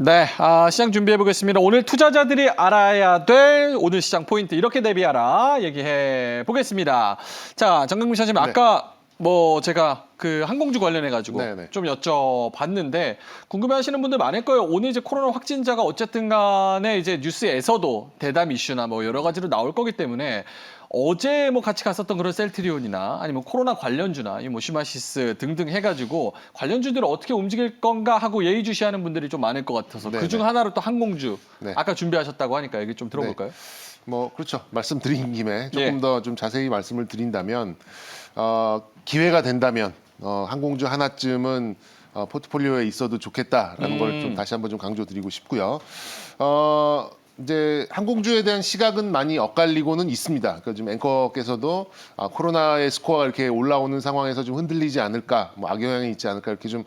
네, 시장 준비해 보겠습니다. 오늘 투자자들이 알아야 될 오늘 시장 포인트 이렇게 대비하라 얘기해 보겠습니다. 자, 정강민 시장님 네. 아까 제가 그 항공주 관련해 가지고 네네. 좀 여쭤봤는데 궁금해하시는 분들 많을 거예요. 오늘 이제 코로나 확진자가 어쨌든 간에 이제 뉴스에서도 대담 이슈나 뭐 여러 가지로 나올 거기 때문에 어제 같이 갔었던 그런 셀트리온이나 아니면 코로나 관련주나 이 시마시스 등등 해가지고 관련주들을 어떻게 움직일 건가 하고 예의주시하는 분들이 좀 많을 것 같아서 네네. 그중 하나로 또 항공주 네. 아까 준비하셨다고 하니까 얘기 좀 들어볼까요? 그렇죠. 말씀드린 김에 조금 예. 더 좀 자세히 말씀을 드린다면 기회가 된다면 항공주 하나쯤은 포트폴리오에 있어도 좋겠다라는 걸 좀 다시 한번 좀 강조드리고 싶고요. 이제 항공주에 대한 시각은 많이 엇갈리고는 있습니다. 그러니까 지금 앵커께서도 코로나의 스코어가 이렇게 올라오는 상황에서 좀 흔들리지 않을까, 악영향이 있지 않을까 이렇게 좀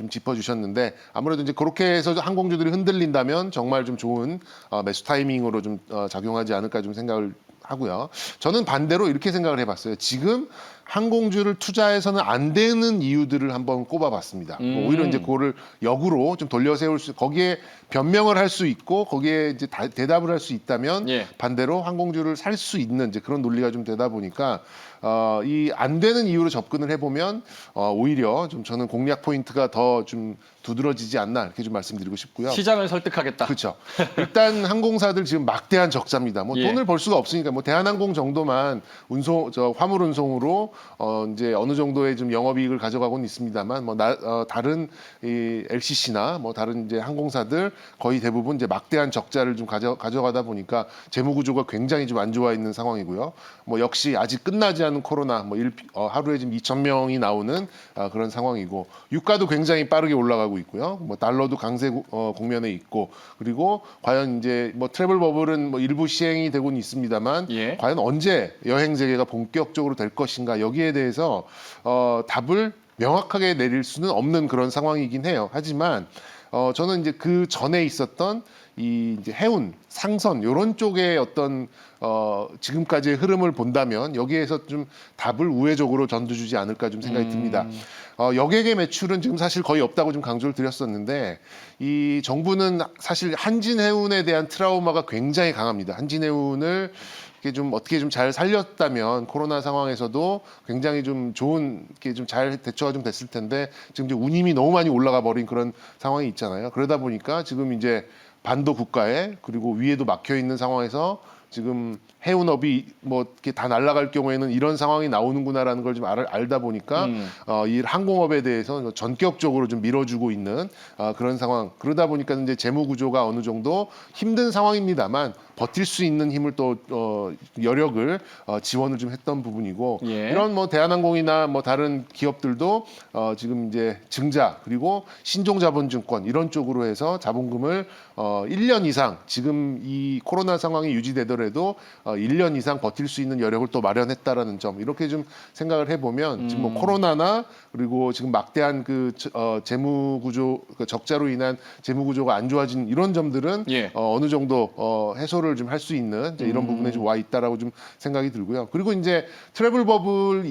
짚어주셨는데 아무래도 이제 그렇게 해서 항공주들이 흔들린다면 정말 좀 좋은 매수 타이밍으로 좀 작용하지 않을까 좀 생각을 하고요. 저는 반대로 이렇게 생각을 해봤어요. 지금 항공주를 투자해서는 안 되는 이유들을 한번 꼽아봤습니다. 오히려 이제 그거를 역으로 좀 돌려세울 거기에 변명을 할 수 있고 거기에 이제 대답을 할 수 있다면 예. 반대로 항공주를 살 수 있는 이제 그런 논리가 좀 되다 보니까 이 안 되는 이유로 접근을 해보면 오히려 좀 저는 공략 포인트가 더 좀 두드러지지 않나 이렇게 좀 말씀드리고 싶고요. 시장을 설득하겠다. 그렇죠. 일단 항공사들 지금 막대한 적자입니다. 예. 돈을 벌 수가 없으니까 대한항공 정도만 화물 운송으로 이제 어느 정도의 좀 영업이익을 가져가고는 있습니다만 다른 이 LCC나 다른 이제 항공사들 거의 대부분 이제 막대한 적자를 좀 가져가다 보니까 재무 구조가 굉장히 좀 안 좋아 있는 상황이고요. 역시 아직 끝나지 않은 코로나 하루에 지금 2,000명이 나오는 그런 상황이고 유가도 굉장히 빠르게 올라가고 있고요. 달러도 강세 국면에 있고 그리고 과연 이제 트래블 버블은 일부 시행이 되고는 있습니다만 예. 과연 언제 여행 재개가 본격적으로 될 것인가 여기에 대해서 답을 명확하게 내릴 수는 없는 그런 상황이긴 해요. 하지만 저는 이제 그 전에 있었던 이 이제 해운, 상선 이런 쪽의 어떤 지금까지의 흐름을 본다면 여기에서 좀 답을 우회적으로 전해주지 않을까 좀 생각이 듭니다. 여객의 매출은 지금 사실 거의 없다고 좀 강조를 드렸었는데 이 정부는 사실 한진해운에 대한 트라우마가 굉장히 강합니다. 한진해운을 어떻게 좀 잘 살렸다면 코로나 상황에서도 굉장히 좀 좋은 좀 잘 대처가 좀 됐을 텐데 지금 이제 운임이 너무 많이 올라가 버린 그런 상황이 있잖아요. 그러다 보니까 지금 이제 반도 국가에 그리고 위에도 막혀 있는 상황에서 지금 해운업이 이렇게 다 날아갈 경우에는 이런 상황이 나오는구나라는 걸 좀 알다 보니까 이 항공업에 대해서 전격적으로 좀 밀어주고 있는 그런 상황. 그러다 보니까 이제 재무 구조가 어느 정도 힘든 상황입니다만 버틸 수 있는 힘을 또 여력을 지원을 좀 했던 부분이고 예. 이런 대한항공이나 다른 기업들도 지금 이제 증자 그리고 신종자본증권 이런 쪽으로 해서 자본금을 1년 이상 지금 이 코로나 상황이 유지되더라도 1년 이상 버틸 수 있는 여력을 또 마련했다라는 점 이렇게 좀 생각을 해보면 지금 코로나나 그리고 지금 막대한 그 재무 구조 적자로 인한 재무 구조가 안 좋아진 이런 점들은 예. 어느 정도 해소를 좀 할 수 있는 이제 이런 부분에 좀 와 있다라고 좀 생각이 들고요. 그리고 이제 트래블 버블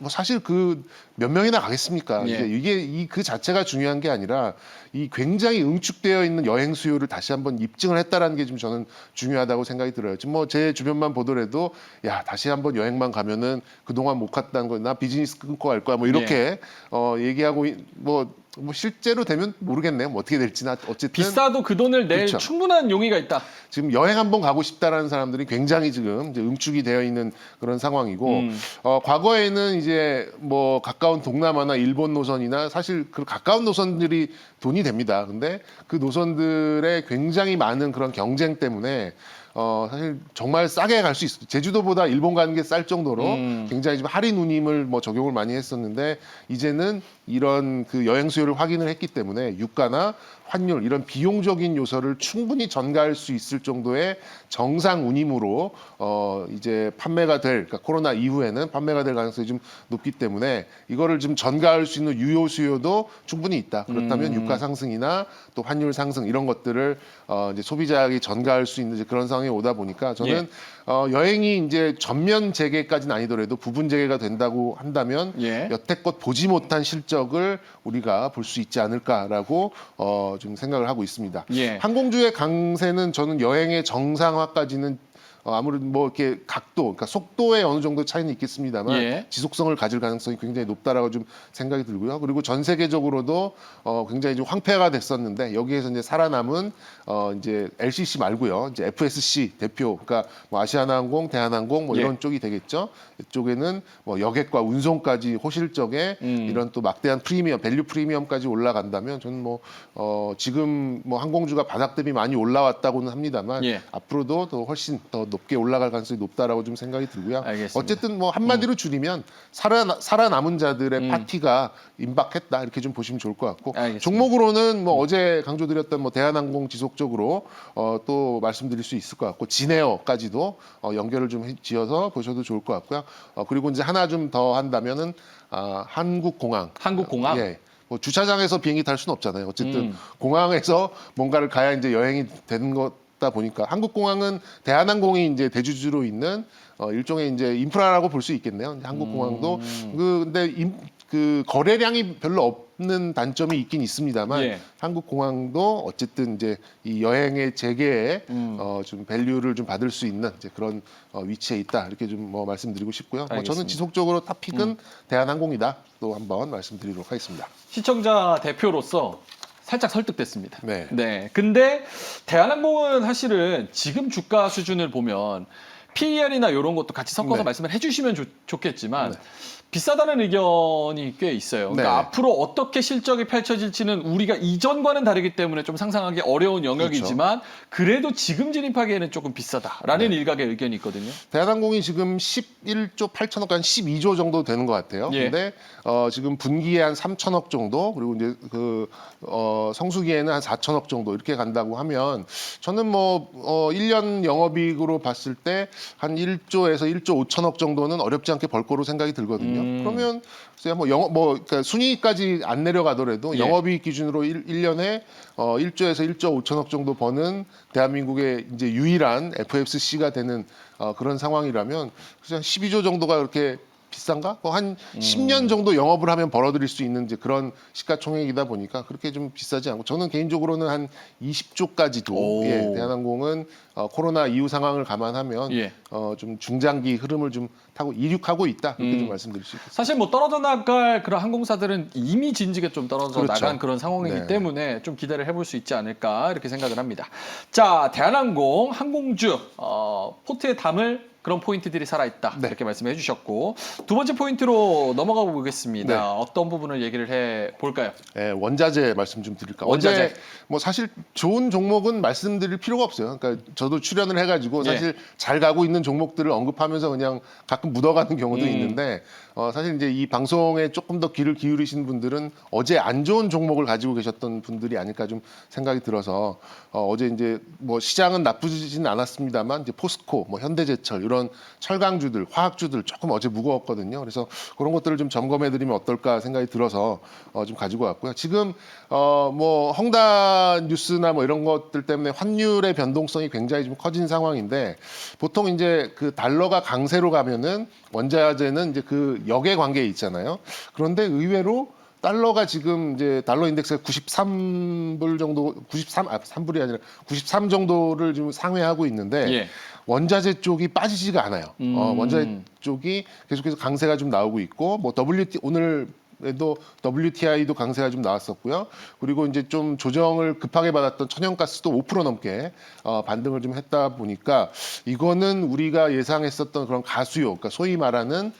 사실 그 몇 명이나 가겠습니까? 예. 이게 그 자체가 중요한 게 아니라 이 굉장히 응축되어 있는 여행 수요를 다시 한번 입증을 했다라는 게 좀 저는 중요하다고 생각이 들어요. 지금 제 주변만 보더라도 다시 한번 여행만 가면은 그동안 못 갔다는 거 나 비즈니스 끊고 갈 거야 이렇게 얘기하고 실제로 되면 모르겠네요. 어떻게 될지나 어쨌든 비싸도 그 돈을 낼 그렇죠. 충분한 용의가 있다. 지금 여행 한번 가고 싶다라는 사람들이 굉장히 지금 이제 응축이 되어 있는 그런 상황이고 과거에는 이제 가까운 동남아나 일본 노선이나 사실 그 가까운 노선들이 돈이 됩니다. 근데 그 노선들의 굉장히 많은 그런 경쟁 때문에 사실 정말 싸게 갈 수 있어요. 제주도보다 일본 가는 게 쌀 정도로 굉장히 좀 할인 운임을 적용을 많이 했었는데 이제는 이런 그 여행 수요를 확인을 했기 때문에 유가나 환율 이런 비용적인 요소를 충분히 전가할 수 있을 정도의 정상 운임으로 이제 판매가 그러니까 코로나 이후에는 판매가 될 가능성이 좀 높기 때문에 이거를 좀 전가할 수 있는 유효 수요도 충분히 있다. 그렇다면 유가 상승이나 또 환율 상승 이런 것들을 이제 소비자에게 전가할 수 있는 이제 그런 상황이 오다 보니까 저는 여행이 이제 전면 재개까지는 아니더라도 부분 재개가 된다고 한다면 예. 여태껏 보지 못한 실적 흔적을 우리가 볼 수 있지 않을까라고 좀 생각을 하고 있습니다. 예. 항공주의 강세는 저는 여행의 정상화까지는 아무래도 뭐 이렇게 각도, 그러니까 속도에 어느 정도 차이는 있겠습니다만 예. 지속성을 가질 가능성이 굉장히 높다라고 좀 생각이 들고요. 그리고 전 세계적으로도 굉장히 좀 황폐화가 됐었는데 여기에서 이제 살아남은 이제 LCC 말고요, 이제 FSC 대표, 그러니까 뭐 아시아나항공, 대한항공 뭐 예. 이런 쪽이 되겠죠. 이쪽에는 뭐 여객과 운송까지 호실적에 이런 또 막대한 프리미엄, 밸류 프리미엄까지 올라간다면 저는 뭐 지금 뭐 항공주가 바닥 대비 많이 올라왔다고는 합니다만 예. 앞으로도 더 훨씬 더 높게 올라갈 가능성이 높다라고 좀 생각이 들고요. 알겠습니다. 어쨌든 뭐 한마디로 줄이면 살아남은 자들의 파티가 임박했다 이렇게 좀 보시면 좋을 것 같고 알겠습니다. 종목으로는 뭐 어제 강조드렸던 뭐 대한항공 지속적으로 또 말씀드릴 수 있을 것 같고 진에어까지도 연결을 좀 지어서 보셔도 좋을 것 같고요. 그리고 이제 하나 좀 더 한다면은 한국공항. 한국공항? 예. 뭐 주차장에서 비행기 탈 수는 없잖아요. 어쨌든 공항에서 뭔가를 가야 이제 여행이 되는 거다 보니까 한국공항은 대한항공이 이제 대주주로 있는 일종의 이제 인프라라고 볼 수 있겠네요. 한국공항도 근데 그 거래량이 별로 없는 단점이 있긴 있습니다만 예. 한국공항도 어쨌든 이제 이 여행의 재개에 좀 밸류를 좀 받을 수 있는 이제 그런 위치에 있다 이렇게 좀 뭐 말씀드리고 싶고요. 저는 알겠습니다. 지속적으로 탑픽은 대한항공이다 또 한번 말씀드리도록 하겠습니다. 시청자 대표로서 살짝 설득됐습니다. 네. 근데 대한항공은 사실은 지금 주가 수준을 보면 PER이나 이런 것도 같이 섞어서 네. 말씀을 해주시면 좋겠지만 비싸다는 의견이 꽤 있어요. 그러니까 네. 앞으로 어떻게 실적이 펼쳐질지는 우리가 이전과는 다르기 때문에 좀 상상하기 어려운 영역이지만 그래도 지금 진입하기에는 조금 비싸다라는 일각의 의견이 있거든요. 대한항공이 지금 11조 8천억, 한 12조 정도 되는 것 같아요. 예. 근데 지금 분기에 한 3천억 정도, 그리고 이제 그 성수기에는 한 4천억 정도 이렇게 간다고 하면 저는 뭐 1년 영업이익으로 봤을 때 한 1조에서 1조 5천억 정도는 어렵지 않게 벌 거로 생각이 들거든요. 그러면 글쎄요, 그러니까 순이익까지 안 내려가더라도 예. 영업이익 기준으로 1년에 1조에서 1조 5천억 정도 버는 대한민국의 이제 유일한 FFC가 되는 그런 상황이라면 그래서 한 12조 정도가 그렇게 비싼가? 한 10년 정도 영업을 하면 벌어들일 수 있는 이제 그런 시가총액이다 보니까 그렇게 좀 비싸지 않고 저는 개인적으로는 한 20조까지도 오. 대한항공은 코로나 이후 상황을 감안하면 예. 좀 중장기 흐름을 좀 타고 이륙하고 있다 이렇게 좀 말씀드릴 수 있겠습니다. 사실 뭐 떨어져 나갈 그런 항공사들은 이미 진지게 좀 떨어져 그렇죠. 나간 그런 상황이기 네. 때문에 좀 기대를 해볼 수 있지 않을까 이렇게 생각을 합니다. 자, 대한항공 항공주 포트에 담을 그런 포인트들이 살아있다 네. 이렇게 말씀해 주셨고 두 번째 포인트로 넘어가 보겠습니다. 네. 어떤 부분을 얘기를 해 볼까요? 원자재 말씀 좀 드릴까? 원자재. 어제 뭐 사실 좋은 종목은 말씀드릴 필요가 없어요. 그러니까 저도 출연을 해가지고 사실 잘 가고 있는 종목들을 언급하면서 그냥 가끔 묻어가는 경우도 있는데 사실 이제 이 방송에 조금 더 귀를 기울이신 분들은 어제 안 좋은 종목을 가지고 계셨던 분들이 아닐까 좀 생각이 들어서 어제 이제 뭐 시장은 나쁘지는 않았습니다만 이제 포스코, 뭐 현대제철 이런 철강주들, 화학주들 조금 어제 무거웠거든요. 그래서 그런 것들을 좀 점검해드리면 어떨까 생각이 들어서 좀 가지고 왔고요. 지금 뭐 헝다 뉴스나 뭐 이런 것들 때문에 환율의 변동성이 굉장히 좀 커진 상황인데 보통 이제 그 달러가 강세로 가면은 원자재는 이제 그 역의 관계에 있잖아요. 그런데 의외로 달러가 지금 이제 달러 인덱스가 93불 정도, 3불이 아니라 93 정도를 지금 상회하고 있는데 예. 원자재 쪽이 빠지지가 않아요. 원자재 쪽이 계속해서 강세가 좀 나오고 있고, 뭐 오늘에도 WTI도 강세가 좀 나왔었고요. 그리고 이제 좀 조정을 급하게 받았던 천연가스도 5% 넘게 반등을 좀 했다 보니까 이거는 우리가 예상했었던 그런 가수요, 그러니까 소위 말하는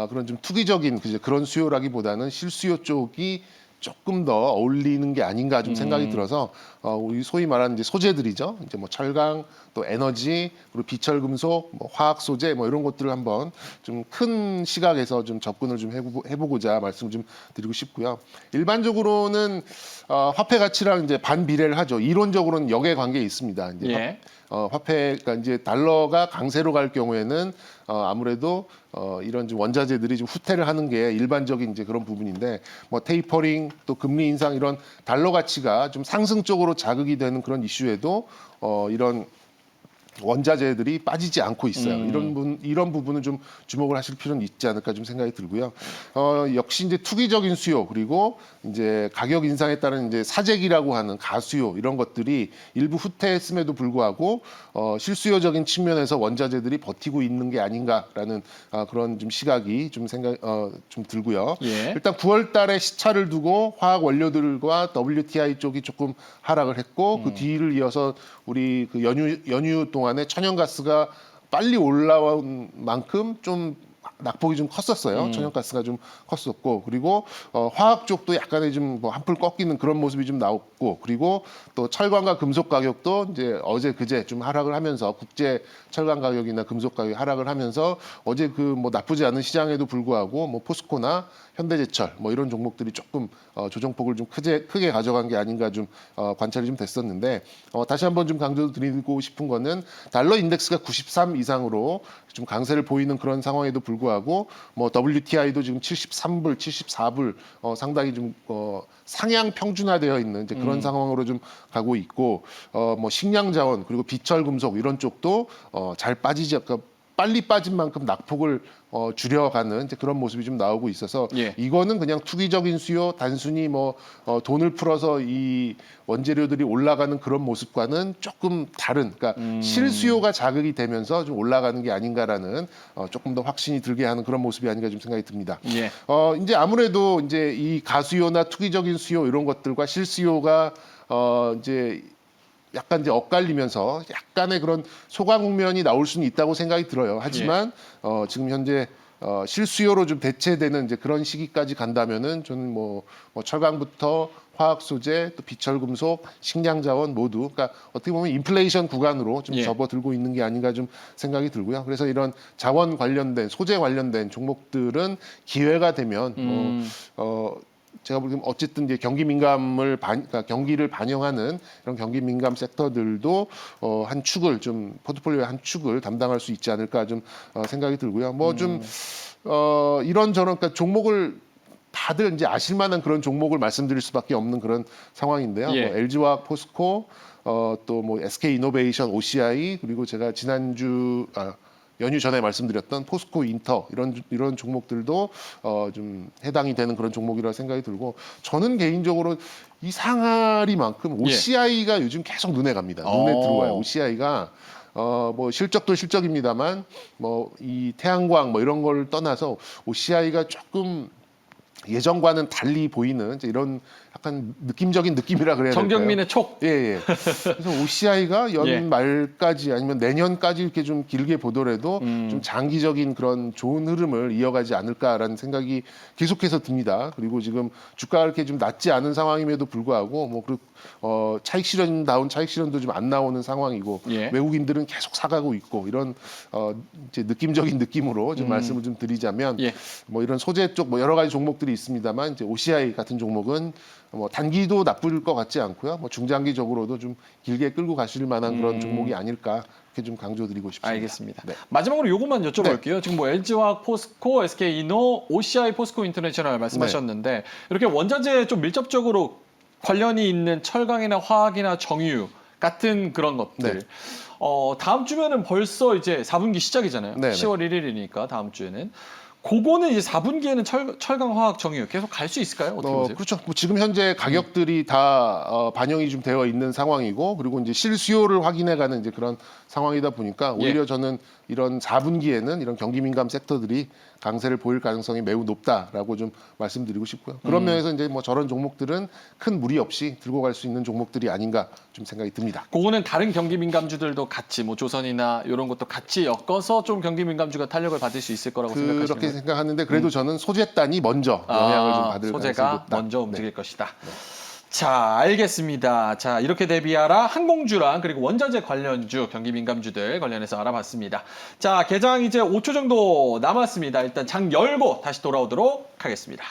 그런 좀 투기적인 그런 수요라기보다는 실수요 쪽이 조금 더 어울리는 게 아닌가 좀 생각이 들어서 우리 소위 말하는 이제 소재들이죠. 이제 뭐 철강, 또 에너지, 그리고 비철금속, 뭐 화학 소재, 뭐 이런 것들을 한번 좀 큰 시각에서 좀 접근을 좀 해보고자 말씀 좀 드리고 싶고요. 일반적으로는 화폐 가치랑 이제 반비례를 하죠. 이론적으로는 역의 관계에 있습니다. 이제 예. 화폐가 이제 달러가 강세로 갈 경우에는 아무래도 이런 좀 원자재들이 좀 후퇴를 하는 게 일반적인 이제 그런 부분인데 뭐 테이퍼링 또 금리 인상 이런 달러 가치가 좀 상승적으로 자극이 되는 그런 이슈에도 이런 원자재들이 빠지지 않고 있어요. 이런 부분은 좀 주목을 하실 필요는 있지 않을까 좀 생각이 들고요. 역시 이제 투기적인 수요 그리고 이제 가격 인상에 따른 이제 사재기라고 하는 가수요 이런 것들이 일부 후퇴했음에도 불구하고 실수요적인 측면에서 원자재들이 버티고 있는 게 아닌가라는 그런 좀 시각이 좀 좀 들고요. 예. 일단 9월달에 시차를 두고 화학 원료들과 WTI 쪽이 조금 하락을 했고 그 뒤를 이어서 우리 그 연휴 동안에 천연가스가 빨리 올라온 만큼 좀 낙폭이 좀 컸었어요. 천연가스가 좀 컸었고 그리고 화학 쪽도 약간의 좀 뭐 한풀 꺾이는 그런 모습이 좀 나왔고 그리고 또 철강과 금속 가격도 이제 어제 그제 좀 하락을 하면서 국제 철강 가격이나 금속 가격이 하락을 하면서 어제 그 뭐 나쁘지 않은 시장에도 불구하고 뭐 포스코나 현대제철 뭐 이런 종목들이 조금 조정폭을 좀 크게 가져간 게 아닌가 좀 관찰이 좀 됐었는데 다시 한번 좀 강조드리고 싶은 거는 달러 인덱스가 93 이상으로 좀 강세를 보이는 그런 상황에도 불구하고 뭐 WTI도 지금 73불, 74불 상당히 좀 상향 평준화되어 있는 이제 그런 상황으로 좀 가고 있고 뭐 식량 자원 그리고 비철 금속 이런 쪽도 잘 빠지지 않까 빨리 빠진 만큼 낙폭을 줄여가는 이제 그런 모습이 좀 나오고 있어서 예. 이거는 그냥 투기적인 수요 단순히 뭐 돈을 풀어서 이 원재료들이 올라가는 그런 모습과는 조금 다른 그러니까 실수요가 자극이 되면서 좀 올라가는 게 아닌가라는 조금 더 확신이 들게 하는 그런 모습이 아닌가 좀 생각이 듭니다. 예. 이제 아무래도 이제 이 가수요나 투기적인 수요 이런 것들과 실수요가 이제 약간 이제 엇갈리면서 약간의 그런 소강국면이 나올 수는 있다고 생각이 들어요. 하지만 지금 현재 실수요로 좀 대체되는 이제 그런 시기까지 간다면은 저는 뭐 철강부터 화학 소재, 또 비철 금속, 식량 자원 모두 그러니까 어떻게 보면 인플레이션 구간으로 좀 예. 접어들고 있는 게 아닌가 좀 생각이 들고요. 그래서 이런 자원 관련된 소재 관련된 종목들은 기회가 되면 제가 보기엔 어쨌든 이제 경기 민감을 그러니까 경기를 반영하는 이런 경기 민감 섹터들도 한 축을 좀 포트폴리오의 한 축을 담당할 수 있지 않을까 좀 생각이 들고요. 뭐 좀 이런저런 그러니까 종목을 다들 이제 아실만한 그런 종목을 말씀드릴 수밖에 없는 그런 상황인데요. 예. 뭐 LG화학, 포스코, 또 뭐 SK이노베이션, OCI 그리고 제가 지난주 연휴 전에 말씀드렸던 포스코 인터 이런 종목들도 좀 해당이 되는 그런 종목이라 생각이 들고 저는 개인적으로 이 상하리만큼 OCI가 요즘 계속 눈에 갑니다. 눈에 들어와요. OCI가 뭐 실적도 실적입니다만 뭐 이 태양광 뭐 이런 걸 떠나서 OCI가 조금 예전과는 달리 보이는 이제 이런 약간 느낌적인 느낌이라 그래야 될까요? 정경민의 촉. 예, 예. 그래서 OCI가 연말까지 아니면 내년까지 이렇게 좀 길게 보더라도 좀 장기적인 그런 좋은 흐름을 이어가지 않을까라는 생각이 계속해서 듭니다. 그리고 지금 주가가 이렇게 좀 낮지 않은 상황임에도 불구하고 뭐 차익 실현다운 차익 실현도 좀 안 나오는 상황이고 예. 외국인들은 계속 사가고 있고 이런 이제 느낌적인 느낌으로 좀 말씀을 좀 드리자면 예. 뭐 이런 소재 쪽 뭐 여러 가지 종목들이 있습니다만 이제 OCI 같은 종목은 뭐 단기도 나쁠 것 같지 않고요. 뭐 중장기적으로도 좀 길게 끌고 가실 만한 그런 종목이 아닐까 이렇게 좀 강조드리고 싶습니다. 알겠습니다. 네. 마지막으로 요것만 여쭤볼게요. 지금 뭐 LG화학, 포스코, SK이노, OCI, 포스코 인터내셔널 말씀하셨는데 이렇게 원자재에 좀 밀접적으로 관련이 있는 철강이나 화학이나 정유 같은 그런 것들. 네. 다음 주면은 벌써 이제 4분기 시작이잖아요. 네, 10월 1일이니까 다음 주에는. 그거는 이제 4분기에는 철강, 화학, 정유 계속 갈 수 있을까요? 어떻게 보세요? 그렇죠. 뭐 지금 현재 가격들이 다 반영이 좀 되어 있는 상황이고 그리고 이제 실수요를 확인해가는 이제 그런 상황이다 보니까 오히려 저는 이런 4분기에는 이런 경기 민감 섹터들이 강세를 보일 가능성이 매우 높다라고 좀 말씀드리고 싶고요. 그런 면에서 이제 뭐 저런 종목들은 큰 무리 없이 들고 갈 수 있는 종목들이 아닌가 좀 생각이 듭니다. 그거는 다른 경기 민감주들도 같이 뭐 조선이나 이런 것도 같이 엮어서 좀 경기 민감주가 탄력을 받을 수 있을 거라고 생각하시는 그렇게 거예요? 생각하는데 그래도 저는 소재단이 먼저 영향을 좀 받을 가능성이 소재가 높다. 먼저 움직일 것이다. 자, 알겠습니다. 자, 이렇게 대비하라 항공주랑 그리고 원자재 관련주, 경기 민감주들 관련해서 알아봤습니다. 자, 개장 이제 5초 정도 남았습니다. 일단 장 열고 다시 돌아오도록 하겠습니다.